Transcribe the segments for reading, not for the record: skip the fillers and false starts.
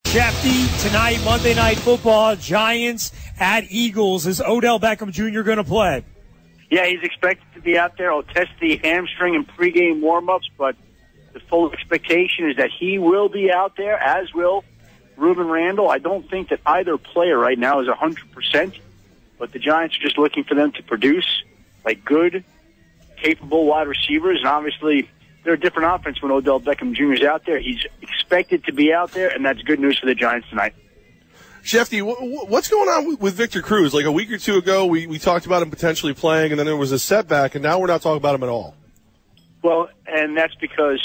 Schefter, tonight, Monday Night Football, Giants at Eagles. Is Odell Beckham Jr. going to play? Yeah, he's expected to be out there. He'll test the hamstring in pregame warm-ups, but the full expectation is that he will be out there, as will Rueben Randle. I don't think that either player right now is 100%, but the Giants are just looking for them to produce like good, capable wide receivers, and obviously they're a different offense when Odell Beckham Jr. is out there. He's expected to be out there, and that's good news for the Giants tonight. Schefter, what's going on with Victor Cruz? Like a week or two ago, we talked about him potentially playing, and then there was a setback, and now we're not talking about him at all. Well, and that's because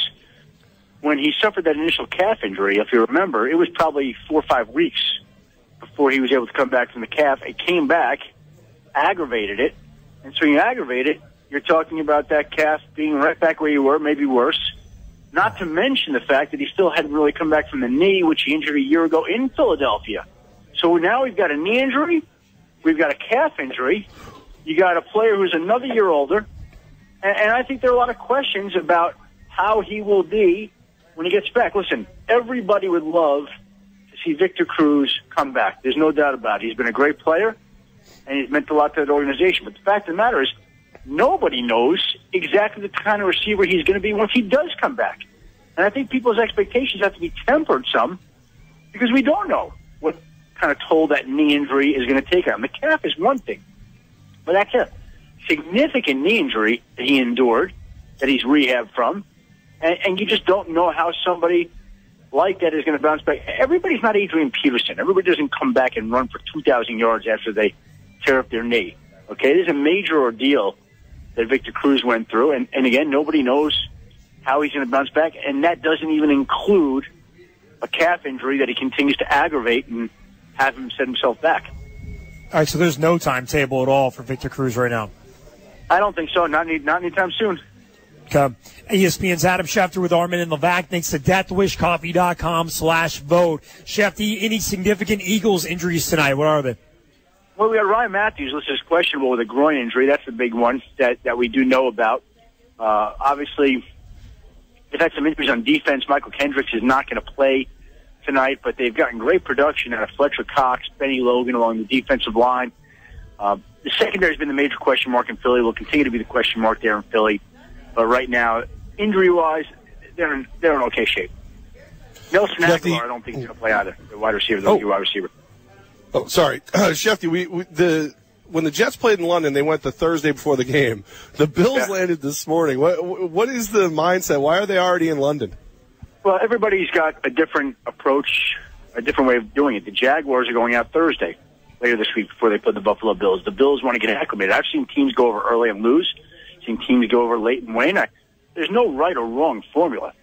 when he suffered that initial calf injury, if you remember, it was probably 4 or 5 weeks before he was able to come back from the calf. It came back, aggravated it, and so you aggravate it, you're talking about that calf being right back where you were, maybe worse. Not to mention the fact that he still hadn't really come back from the knee, which he injured a year ago in Philadelphia. So now we've got a knee injury, we've got a calf injury, you got a player who's another year older, and I think there are a lot of questions about how he will be when he gets back. Listen, everybody would love to see Victor Cruz come back. There's no doubt about it. He's been a great player, and he's meant a lot to that organization. But the fact of the matter is, nobody knows exactly the kind of receiver he's going to be once he does come back. And I think people's expectations have to be tempered some because we don't know what kind of toll that knee injury is going to take on him. The calf is one thing, but that's a significant knee injury that he endured, that he's rehabbed from, and you just don't know how somebody like that is going to bounce back. Everybody's not Adrian Peterson. Everybody doesn't come back and run for 2,000 yards after they tear up their knee. Okay, there's a major ordeal that Victor Cruz went through, and again, nobody knows how he's going to bounce back, and that doesn't even include a calf injury that he continues to aggravate and have him set himself back. All right, so there's no timetable at all for Victor Cruz right now? I don't think so, not anytime soon. Okay. ESPN's Adam Schefter with Armen and Levack. Thanks to deathwishcoffee.com/vote. Schefter, any significant Eagles injuries tonight? What are they? Well, we got Ryan Matthews listed as questionable with a groin injury. That's the big one that we do know about. Obviously, they've had some injuries on defense. Michael Kendricks is not going to play tonight, but they've gotten great production out of Fletcher Cox, Benny Logan along the defensive line. The secondary has been the major question mark in Philly. Will continue to be the question mark there in Philly. But right now, injury-wise, they're in okay shape. Nelson Aguilar, I don't think he's going to play either. The wide receiver, the wide receiver. Oh, sorry. Schefter, when the Jets played in London, they went the Thursday before the game. The Bills landed this morning. What is the mindset? Why are they already in London? Well, everybody's got a different approach, a different way of doing it. The Jaguars are going out Thursday, later this week, before they play the Buffalo Bills. The Bills want to get acclimated. I've seen teams go over early and lose. I've seen teams go over late and win. There's no right or wrong formula.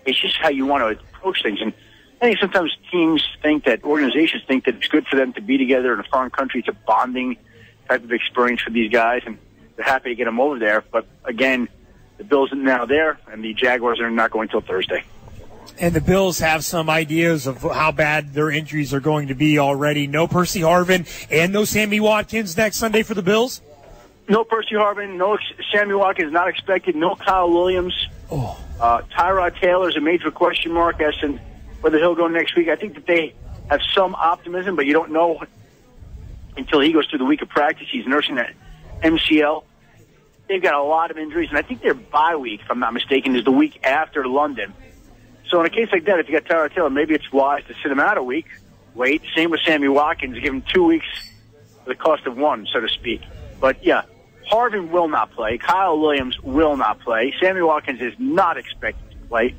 It's just how you want to approach things. And I think sometimes organizations think that it's good for them to be together in a foreign country. It's a bonding type of experience for these guys, and they're happy to get them over there. But again, the Bills are now there, and the Jaguars are not going until Thursday. And the Bills have some ideas of how bad their injuries are going to be already. No Percy Harvin and no Sammy Watkins next Sunday for the Bills? No Percy Harvin, no Sammy Watkins not expected, no Kyle Williams. Tyrod Taylor is a major question mark as to whether he'll go next week. I think that they have some optimism, but you don't know until he goes through the week of practice. He's nursing that MCL. They've got a lot of injuries, and I think their bye week, if I'm not mistaken, is the week after London. So in a case like that, if you got Tyrod Taylor, maybe it's wise to sit him out a week, wait. Same with Sammy Watkins, give him 2 weeks for the cost of one, so to speak. But, yeah, Harvin will not play. Kyle Williams will not play. Sammy Watkins is not expected to play.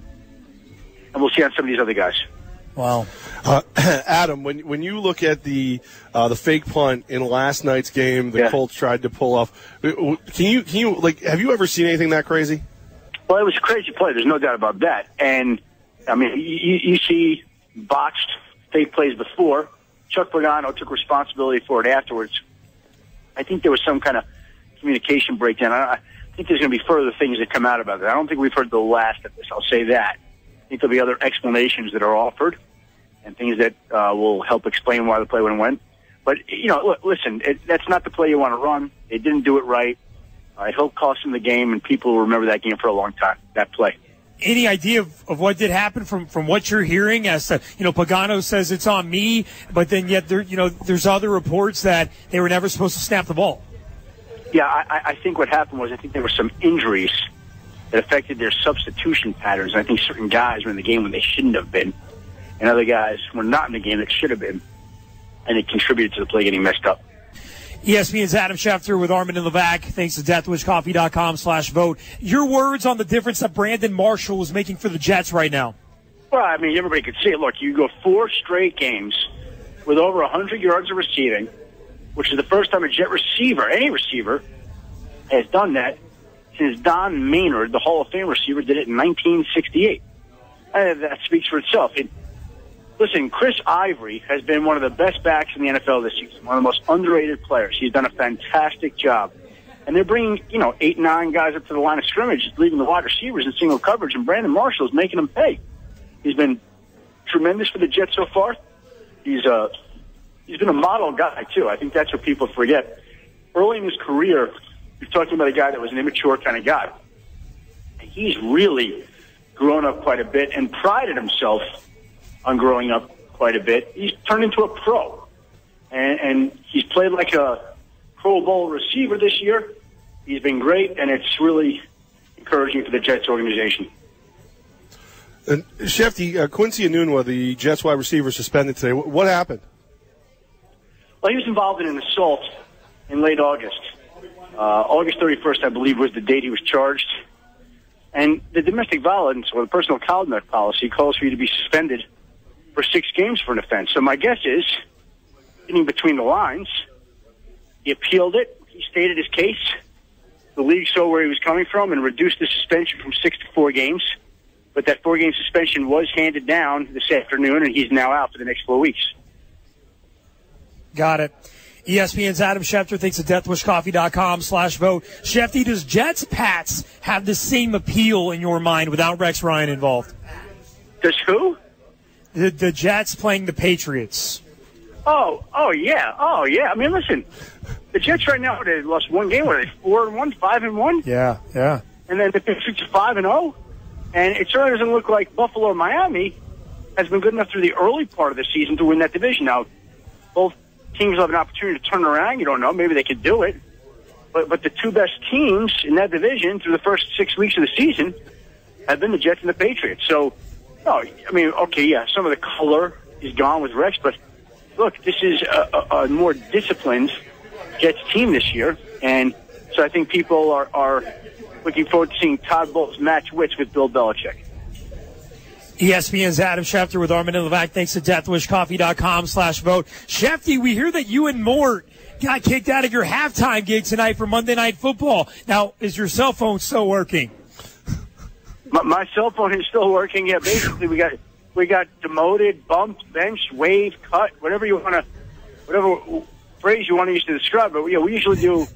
And we'll see on some of these other guys. Wow. Adam, when you look at the fake punt in last night's game, the Colts tried to pull off. Can you have you ever seen anything that crazy? Well, it was a crazy play. There's no doubt about that. And I mean, you see botched fake plays before. Chuck Pagano took responsibility for it afterwards. I think there was some kind of communication breakdown. I think there's going to be further things that come out about it. I don't think we've heard the last of this. I'll say that. I think there'll be other explanations that are offered and things that will help explain why the play went. But, listen, that's not the play you want to run. They didn't do it right. It helped cost them the game, and people will remember that game for a long time, that play. any idea of what did happen from what you're hearing? As to, Pagano says it's on me, but then yet there's other reports that they were never supposed to snap the ball. Yeah, I think what happened was I think there were some injuries that affected their substitution patterns. I think certain guys were in the game when they shouldn't have been, and other guys were not in the game that should have been, and it contributed to the play getting messed up. ESPN's Adam Schefter with Armen and Levack. Thanks to deathwishcoffee.com/vote. Your words on the difference that Brandon Marshall is making for the Jets right now. Well, I mean, everybody could see it. Look, you go 4 straight games with over 100 yards of receiving, which is the first time a Jet receiver, any receiver, has done that since Don Maynard, the Hall of Fame receiver, did it in 1968. That speaks for itself. Listen, Chris Ivory has been one of the best backs in the NFL this season, one of the most underrated players. He's done a fantastic job. And they're bringing, 8, 9 guys up to the line of scrimmage, leaving the wide receivers in single coverage, and Brandon Marshall is making them pay. He's been tremendous for the Jets so far. He's been a model guy, too. I think that's what people forget. Early in his career, you're talking about a guy that was an immature kind of guy. He's really grown up quite a bit and prided himself on growing up quite a bit. He's turned into a pro. And he's played like a Pro Bowl receiver this year. He's been great, and it's really encouraging for the Jets organization. And Shefty, Quincy Enunwa, the Jets wide receiver, suspended today. What happened? Well, he was involved in an assault in late August. August 31st, I believe, was the date he was charged. And the domestic violence or the personal conduct policy calls for you to be suspended for 6 games for an offense. So my guess is, getting between the lines, he appealed it. He stated his case. The league saw where he was coming from and reduced the suspension from 6 to 4 games. But that 4-game suspension was handed down this afternoon, and he's now out for the next 4 weeks. Got it. ESPN's Adam Schefter thinks of deathwishcoffee.com/vote. Shefty, does Jets-Pats have the same appeal in your mind without Rex Ryan involved? Does who? The Jets playing the Patriots. Oh, yeah. I mean, listen, the Jets right now, they lost 1 game. What are they, 4-1, 5-1? Yeah. And then the Patriots are 5-0. And it certainly doesn't look like Buffalo or Miami has been good enough through the early part of the season to win that division. Now, both teams have an opportunity to turn around. You don't know. Maybe they could do it. But the 2 best teams in that division through the first 6 weeks of the season have been the Jets and the Patriots. So, some of the color is gone with Rex. But, look, this is a more disciplined Jets team this year. And so I think people are looking forward to seeing Todd Bowles match wits with Bill Belichick. ESPN's Adam Schefter with Armen and Levack. Thanks to deathwishcoffee.com/vote. Shefty, we hear that you and Mort got kicked out of your halftime gig tonight for Monday Night Football. Now, is your cell phone still working? My cell phone is still working. Yeah, basically we got demoted, bumped, benched, waived, cut, whatever phrase you want to use to describe it. We usually do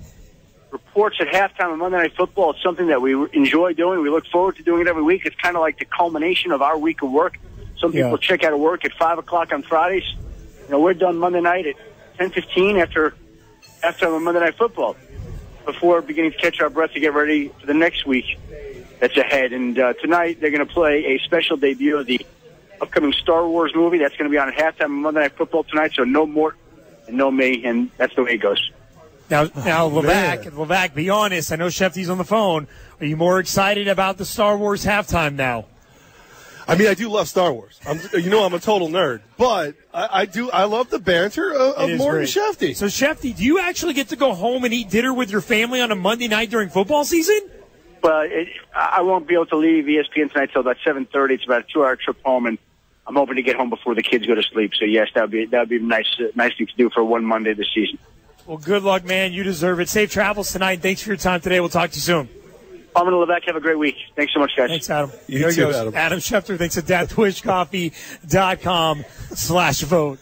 reports at halftime of Monday Night Football. It's something that we enjoy doing. We look forward to doing it every week. It's kind of like the culmination of our week of work. Some people check out of work at 5 o'clock on Fridays. We're done Monday night at 10:15 after halftime of Monday Night Football before beginning to catch our breath to get ready for the next week that's ahead. And tonight they're going to play a special debut of the upcoming Star Wars movie. That's going to be on at halftime of Monday Night Football tonight, so no Mort and no me, and that's the way it goes. Now, Levack, be honest. I know Shefty's on the phone. Are you more excited about the Star Wars halftime now? I mean, I do love Star Wars. I'm a total nerd, but I love the banter of Mort and Shefty. So, Shefty, do you actually get to go home and eat dinner with your family on a Monday night during football season? Well, I won't be able to leave ESPN tonight till about 7:30. It's about a 2-hour trip home, and I'm hoping to get home before the kids go to sleep. So, yes, that would be nice thing to do for one Monday this season. Well, good luck, man. You deserve it. Safe travels tonight. Thanks for your time today. We'll talk to you soon. Armen and Levack, have a great week. Thanks so much, guys. Thanks, Adam. You too, Adam. Adam Schefter, thanks at deathwishcoffee.com/vote.